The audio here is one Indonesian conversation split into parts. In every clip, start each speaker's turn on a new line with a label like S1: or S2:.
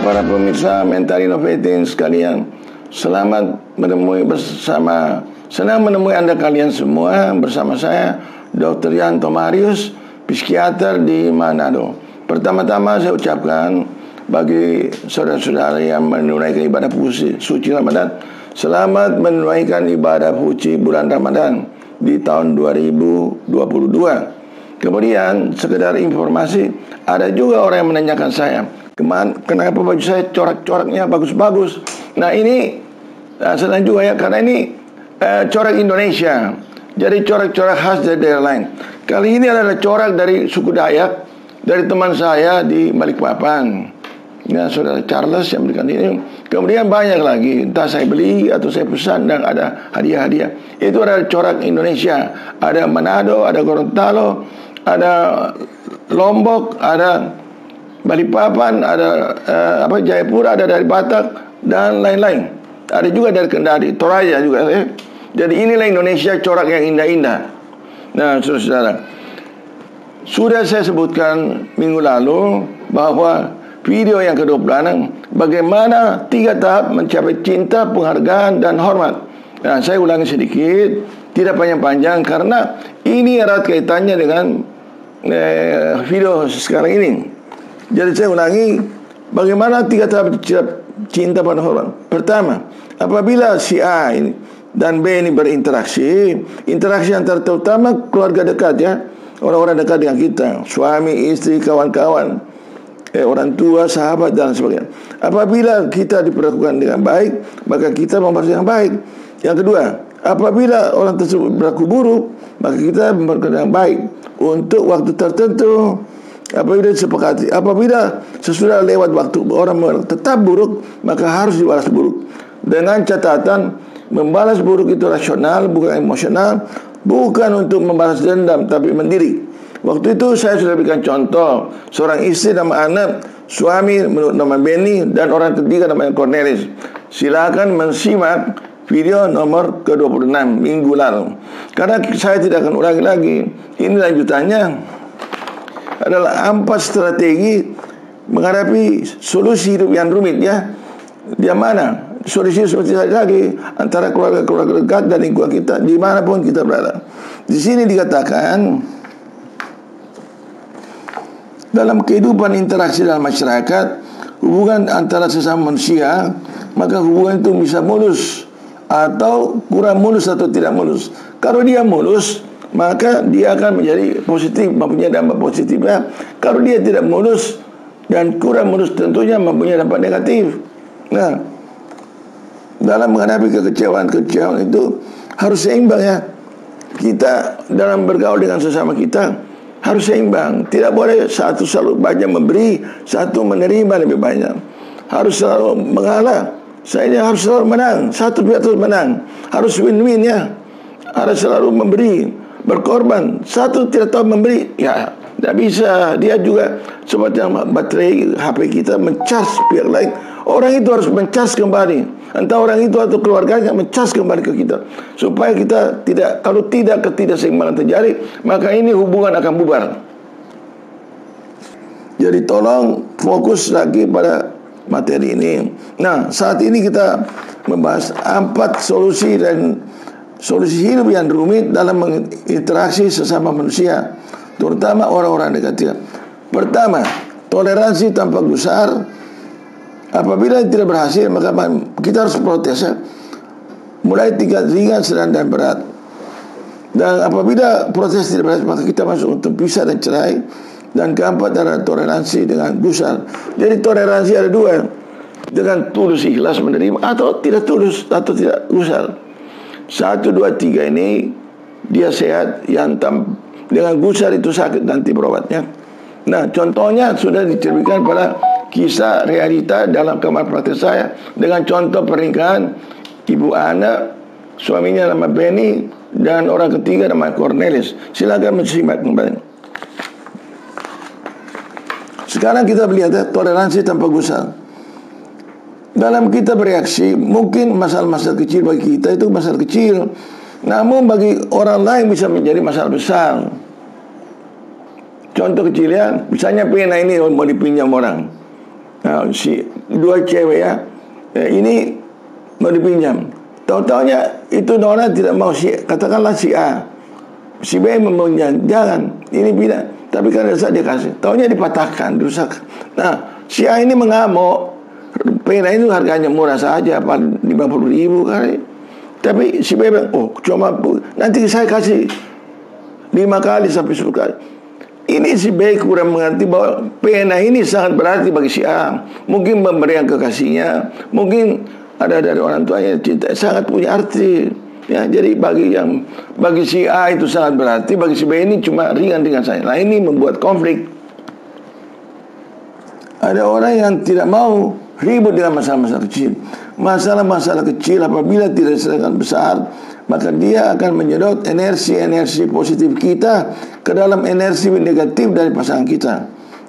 S1: para pemirsa Mentari Novetin sekalian, selamat menemui bersama. Senang menemui Anda kalian semua bersama saya, Dr. Yanto Marius, psikiater di Manado. Pertama-tama saya ucapkan bagi saudara-saudara yang menunaikan ibadah suci Ramadan, selamat menunaikan ibadah suci bulan Ramadan di tahun 2022. Kemudian sekedar informasi, ada juga orang yang menanyakan saya, kenapa baju saya corak-coraknya bagus-bagus. Nah ini senang juga ya, karena ini corak Indonesia. Jadi corak-corak khas dari daerah lain. Kali ini adalah corak dari suku Dayak, dari teman saya di Balikpapan. Ya, saudara Charles yang berikan ini. Kemudian banyak lagi, entah saya beli atau saya pesan dan ada hadiah-hadiah. Itu adalah corak Indonesia. Ada Manado, ada Gorontalo, ada Lombok, ada Balikpapan, ada Jayapura, ada dari Batak dan lain-lain. Ada juga dari Kendari, Toraja juga. Jadi inilah Indonesia, corak yang indah-indah. Nah, saudara, sudah saya sebutkan minggu lalu bahwa video yang ke-26, bagaimana 3 tahap mencapai cinta, penghargaan, dan hormat. Nah, saya ulangi sedikit, tidak panjang-panjang, karena ini erat kaitannya dengan video sekarang ini. Jadi saya ulangi, bagaimana 3 tahap cinta, pada hormat. Pertama, apabila si A ini dan B ini berinteraksi, interaksi antara terutama keluarga dekat ya, orang-orang dekat dengan kita, suami, istri, kawan-kawan, orang tua, sahabat dan sebagainya. Apabila kita diperlakukan dengan baik, maka kita membalas dengan baik. Yang kedua, apabila orang tersebut berlaku buruk, maka kita memperlakukan dengan baik untuk waktu tertentu. Apabila disepakati, apabila sesudah lewat waktu orang tetap buruk, maka harus dibalas buruk. Dengan catatan, membalas buruk itu rasional, bukan emosional, bukan untuk membalas dendam, tapi mendiri. Waktu itu saya sudah berikan contoh, seorang istri nama Anak, suami menurut nama Benny, dan orang ketiga namanya Cornelis. Silakan mensimak video nomor ke-26 minggu lalu. Karena saya tidak akan ulangi lagi. Ini lanjutannya adalah 4 strategi menghadapi solusi hidup yang rumit ya. Di mana? Solusi seperti lagi antara keluarga dekat dan lingkungan kita dimanapun kita berada. Di sini dikatakan dalam kehidupan interaksi dalam masyarakat, hubungan antara sesama manusia, maka hubungan itu bisa mulus atau kurang mulus atau tidak mulus. Kalau dia mulus, maka dia akan menjadi positif, mempunyai dampak positif ya. Kalau dia tidak mulus dan kurang mulus, tentunya mempunyai dampak negatif. Nah, dalam menghadapi kekecewaan itu harus seimbang ya. Kita dalam bergaul dengan sesama kita harus seimbang. Tidak boleh satu selalu banyak memberi, satu menerima lebih banyak. Harus selalu mengalah. Saya harus selalu menang. Satu pihak terus menang. Harus win-win ya. Harus selalu memberi, berkorban. Satu tidak tahu memberi, ya tidak bisa. Dia juga seperti yang baterai HP kita mencas pihak lain. Orang itu harus mencas kembali. Entah orang itu atau keluarganya mencas kembali ke kita, supaya kita tidak, kalau tidak ketidakseimbangan terjadi, maka ini hubungan akan bubar. Jadi tolong fokus lagi pada materi ini. Nah, saat ini kita membahas 4 solusi dan solusi hidup yang rumit dalam berinteraksi sesama manusia, terutama orang-orang dekat kita. Pertama, toleransi tanpa gusar. Apabila tidak berhasil, maka kita harus protes ya. Mulai tingkat ringan, sedang dan berat. Dan apabila proses tidak berhasil, maka kita masuk untuk pisah dan cerai. Dan keempat adalah toleransi dengan gusar. Jadi toleransi ada 2, dengan tulus ikhlas menerima, atau tidak tulus, atau tidak gusar. 1, 2, 3 ini dia sehat, yang dengan gusar itu sakit, nanti berobatnya. Nah, contohnya sudah diceritakan pada kisah realita dalam kamar praktek saya, dengan contoh pernikahan Ibu Ana, suaminya nama Benny, dan orang ketiga nama Cornelis. Silakan mensimak kembali. Sekarang kita melihat ya, toleransi tanpa gusar. Dalam kita bereaksi, mungkin masalah-masalah kecil bagi kita itu masalah kecil, namun bagi orang lain bisa menjadi masalah besar. Contoh kecilnya, misalnya pena ini mau dipinjam orang. Nah, si dua cewek ya, ini mau dipinjam. Tahu-taunya itu Nona tidak mau, katakanlah si A, si B meminjam, jangan, ini pindah. Tapi karena saat dia kasih, taunya dipatahkan, dirusak. Nah, si A ini mengamuk, pena itu harganya murah saja, 50.000 kali. Tapi si B bilang, oh cuma nanti saya kasih 5 kali sampai 10 kali. Ini si B kurang mengerti bahwa pena ini sangat berarti bagi si A. Mungkin pemberian kekasihnya, mungkin ada dari orang tuanya, cinta sangat punya arti. Ya, jadi bagi si A itu sangat berarti, bagi si B ini cuma ringan-ringan saja. Nah, ini membuat konflik. Ada orang yang tidak mau ribut dengan masalah-masalah kecil. Masalah-masalah kecil apabila tidak diselesaikan besar, maka dia akan menyedot energi positif kita ke dalam energi negatif dari pasangan kita.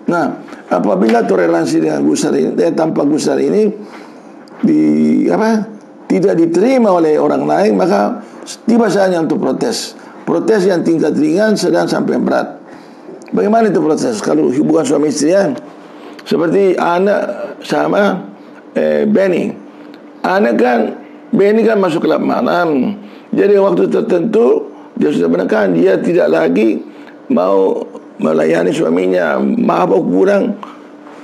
S1: Nah, apabila toleransi dengan gusar ini, tanpa gusar ini tidak diterima oleh orang lain, maka tiba saatnya untuk protes. Protes yang tingkat ringan, sedang sampai berat. Bagaimana itu protes? Kalau hubungan suami istri ya, seperti anak sama Benny. Anak kan, Benny kan masuk kelab malam. Jadi waktu tertentu dia sudah menekan, dia tidak lagi mau melayani suaminya, mabuk kurang,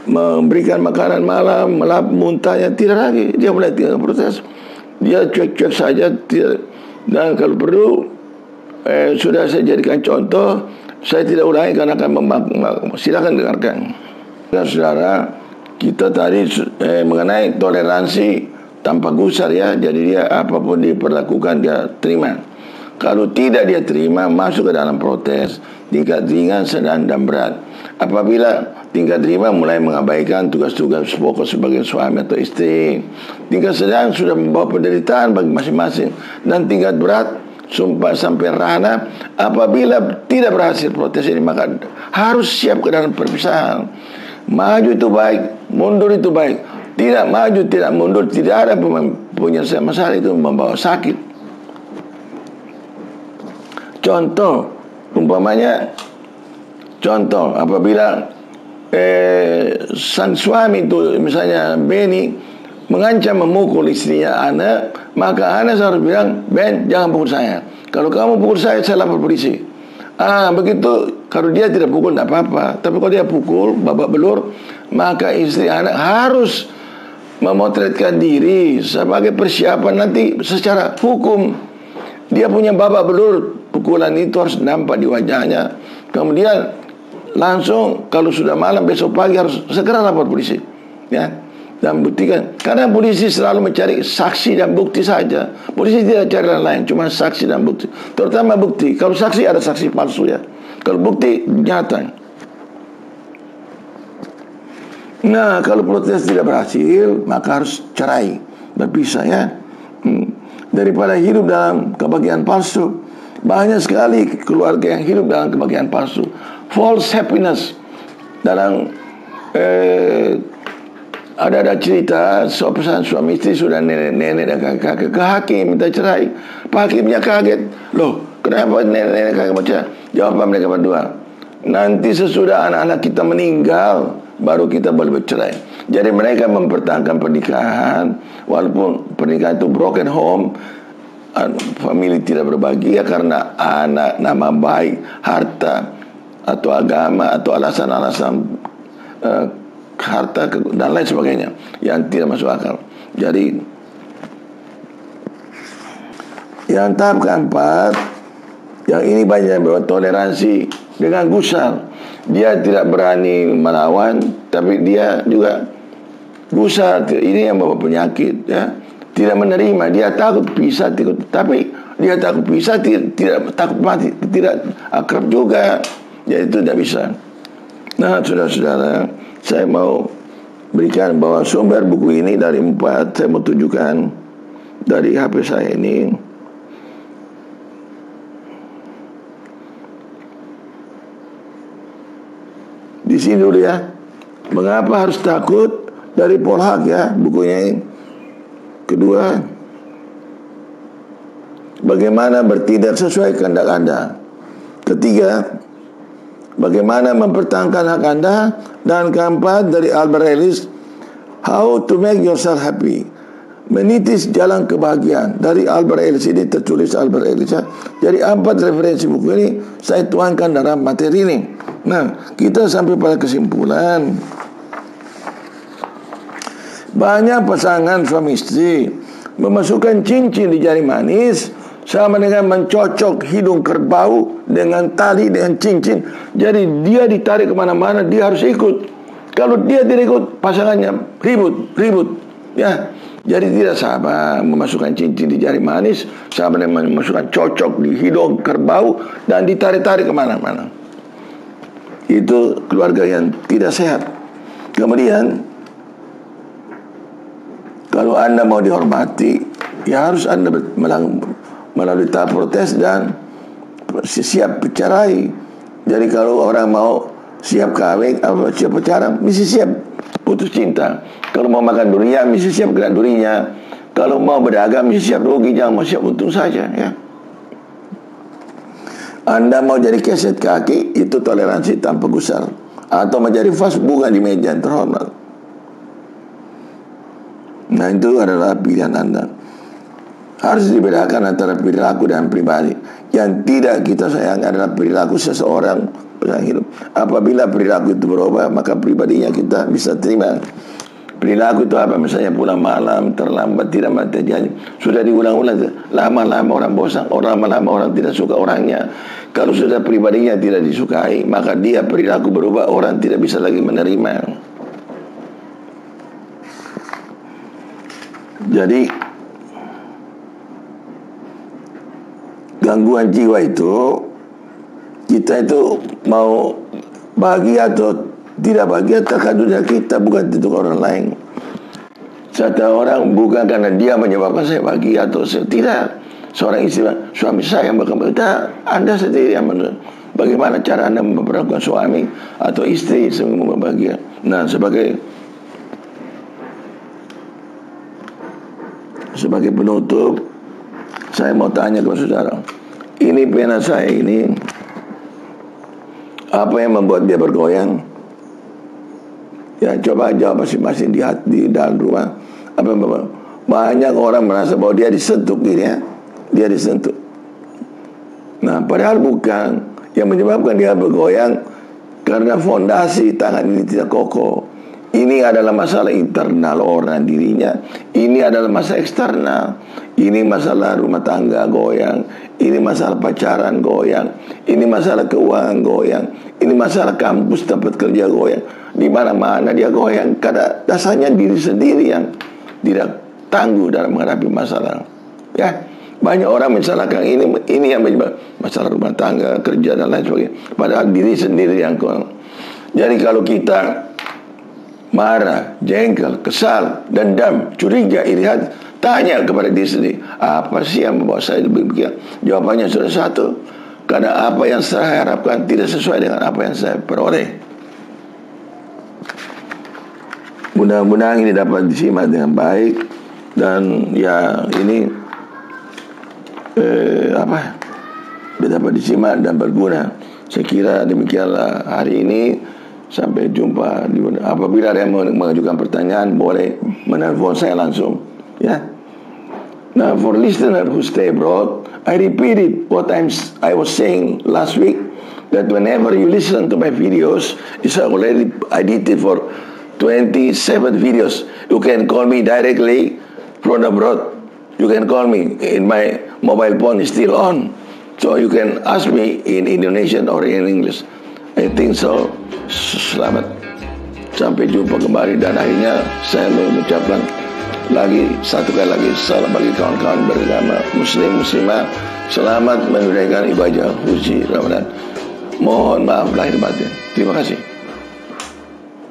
S1: memberikan makanan malam, melap muntahnya, tidak lagi. Dia mulai tinggal protes. Dia cuek-cuek saja, dan kalau perlu sudah saya jadikan contoh. Saya tidak ulangi karena akan silakan dengarkan. Dan saudara, kita tadi mengenai toleransi tanpa gusar ya. Jadi dia apapun diperlakukan dia terima. Kalau tidak dia terima, masuk ke dalam protes, tingkat ringan, sedang, dan berat. Apabila tingkat ringan mulai mengabaikan tugas-tugas pokok sebagai suami atau istri, tingkat sedang sudah membawa penderitaan bagi masing-masing, dan tingkat berat sumpah sampai rana. Apabila tidak berhasil protes ini, maka harus siap ke dalam perpisahan. Maju itu baik, mundur itu baik. Tidak maju, tidak mundur, tidak ada penyelesaian masalah, itu membawa sakit. Contoh, umpamanya, apabila sang suami itu, misalnya Benny, mengancam memukul istrinya anak, maka anak harus bilang, Ben, jangan pukul saya. Kalau kamu pukul saya lapor polisi. Begitu. Kalau dia tidak pukul, tidak apa-apa. Tapi kalau dia pukul, babak belur, maka istri anak harus memotretkan diri sebagai persiapan nanti secara hukum. Dia punya babak belur, pukulan itu harus nampak di wajahnya. Kemudian langsung kalau sudah malam, besok pagi harus segera lapor polisi, ya, dan buktikan. Karena polisi selalu mencari saksi dan bukti saja. Polisi tidak cari lain, cuma saksi dan bukti. Terutama bukti. Kalau saksi ada saksi palsu ya. Kalau bukti nyata. Nah, kalau protes tidak berhasil, maka harus cerai, berpisah ya. Daripada hidup dalam kebahagiaan palsu. Banyak sekali keluarga yang hidup dalam kebahagiaan palsu, false happiness. Dalam ada cerita seorang suami istri sudah nenek dan kakek ke hakim minta cerai. Pak hakimnya kaget, loh kenapa nenek kakek baca? Jawab mereka berdua, nanti sesudah anak-anak kita meninggal baru kita boleh bercerai. Jadi mereka mempertahankan pernikahan walaupun pernikahan itu broken home, famili tidak berbahagia karena anak, nama baik, harta, atau agama, atau alasan-alasan harta dan lain sebagainya yang tidak masuk akal. Jadi yang tahap keempat, yang ini banyak bertoleransi dengan gusar. Dia tidak berani melawan, tapi dia juga gusar. Ini yang membawa penyakit ya. Tidak menerima, dia takut pisah, tapi dia takut pisah, tidak takut mati, tidak akrab juga. Ya itu tidak bisa. Nah, saudara-saudara, saya mau berikan bahwa sumber buku ini dari 4, saya mau tunjukkan dari HP saya ini. Di sini dulu ya. Mengapa harus takut, dari Paul Hak ya, bukunya ini. Kedua, bagaimana bertindak sesuai kehendak Anda. Ketiga, bagaimana mempertahankan hak Anda. Dan keempat, dari Albert Ellis, How to make yourself happy. Menitis jalan kebahagiaan dari Albert Ellis. Ini tertulis Albert Ellis ya. Jadi 4 referensi buku ini saya tuangkan dalam materi ini. Nah, kita sampai pada kesimpulan, banyak pasangan suami istri memasukkan cincin di jari manis sama dengan mencocok hidung kerbau dengan tali dengan cincin. Jadi dia ditarik kemana-mana, dia harus ikut. Kalau dia tidak ikut, pasangannya ribut ya. Jadi tidak sama memasukkan cincin di jari manis sama dengan memasukkan cocok di hidung kerbau dan ditarik-tarik kemana-mana. Itu keluarga yang tidak sehat. Kemudian, kalau Anda mau dihormati, ya harus Anda melalui tahap protes dan siap bercerai. Jadi kalau orang mau siap kawin, siap pacaran, mesti siap putus cinta. Kalau mau makan durian, mesti siap kena durinya. Kalau mau berdagang, mesti siap rugi, jangan mau siap untung saja ya. Anda mau jadi keset kaki, itu toleransi tanpa gusar. Atau menjadi vas bunga di meja yang terhormat. Nah, itu adalah pilihan Anda. Harus dibedakan antara perilaku dan pribadi. Yang tidak kita sayang adalah perilaku seseorang dalam hidup. Apabila perilaku itu berubah, maka pribadinya kita bisa terima. Perilaku itu apa? Misalnya pulang malam, terlambat, tidak mati janji. Sudah diulang-ulang, lama-lama orang bosan, lama-lama orang tidak suka orangnya. Kalau sudah pribadinya tidak disukai, maka dia perilaku berubah, orang tidak bisa lagi menerima. Jadi gangguan jiwa itu, kita itu mau bahagia atau tidak bahagia tergantung dari kita, bukan tentu orang lain. Satu orang bukan karena dia menyebabkan saya bahagia atau saya tidak. Seorang istri, suami saya berkata, Anda sendiri yang menurut bagaimana cara Anda memperlakukan suami atau istri semua bahagia. Nah, sebagai penutup, saya mau tanya kepada saudara, ini pena saya ini, apa yang membuat dia bergoyang? Ya, coba jawab masing-masing di dalam rumah. Apa yang membuat? Banyak orang merasa bahwa dia disentuh gitu ya. Dia disentuh. Nah, padahal bukan. Yang menyebabkan dia bergoyang karena fondasi tangan ini tidak kokoh. Ini adalah masalah internal orang dirinya. Ini adalah masalah eksternal. Ini masalah rumah tangga goyang. Ini masalah pacaran goyang. Ini masalah keuangan goyang. Ini masalah kampus tempat kerja goyang. Di mana-mana dia goyang karena dasarnya diri sendiri yang tidak tangguh dalam menghadapi masalah. Ya, banyak orang mensalahkan ini yang menyebabkan masalah rumah tangga, kerja dan lain sebagainya. Padahal diri sendiri yang kurang. Jadi kalau kita marah, jengkel, kesal, dendam, curiga, iri hati, tanya kepada diri sendiri, apa sih yang membawa saya demikian? Jawabannya sudah satu, karena apa yang saya harapkan tidak sesuai dengan apa yang saya peroleh. Mudah-mudahan ini dapat disimak dengan baik dan ya ini dapat disimak dan berguna. Saya kira demikianlah hari ini. Sampai jumpa. Apabila ada yang mengajukan pertanyaan, boleh menelpon saya langsung. Ya. Now, for listener who stay abroad, I repeated what I was saying last week, that whenever you listen to my videos, it's already edited for 27 videos. You can call me directly from abroad. You can call me in my mobile phone is still on, so you can ask me in Indonesian or in English. I think so. Selamat sampai jumpa kembali. Dan akhirnya saya mengucapkan satu kali lagi salam bagi kawan-kawan beragama muslim muslimah. Selamat menunaikan ibadah haji Ramadan. Mohon maaf lahir batin. Terima kasih.